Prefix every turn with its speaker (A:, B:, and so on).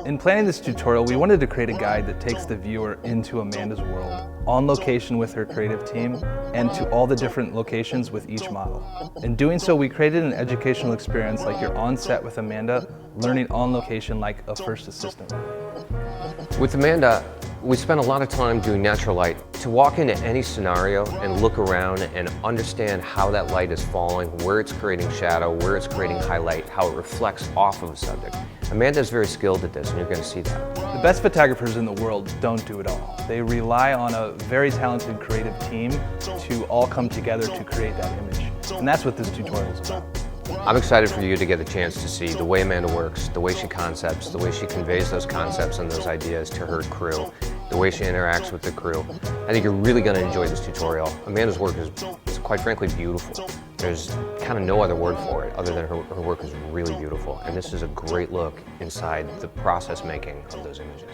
A: In planning this tutorial, we wanted to create a guide that takes the viewer into Amanda's world, on location with her creative team, and to all the different locations with each model. In doing so, we created an educational experience like you're on set with Amanda, learning on location like a first assistant.
B: With Amanda, we spent a lot of time doing natural light. To walk into any scenario and look around and understand how that light is falling, where it's creating shadow, where it's creating highlight, how it reflects off of a subject. Amanda is very skilled at this, and you're going to see that.
A: The best photographers in the world don't do it all. They rely on a very talented creative team to all come together to create that image. And that's what this tutorial is about.
B: I'm excited for you to get a chance to see the way Amanda works, the way she concepts, the way she conveys those concepts and those ideas to her crew, the way she interacts with the crew. I think you're really going to enjoy this tutorial. Amanda's work is quite frankly beautiful. There's kind of no other word for it other than her work is really beautiful. And this is a great look inside the process making of those images.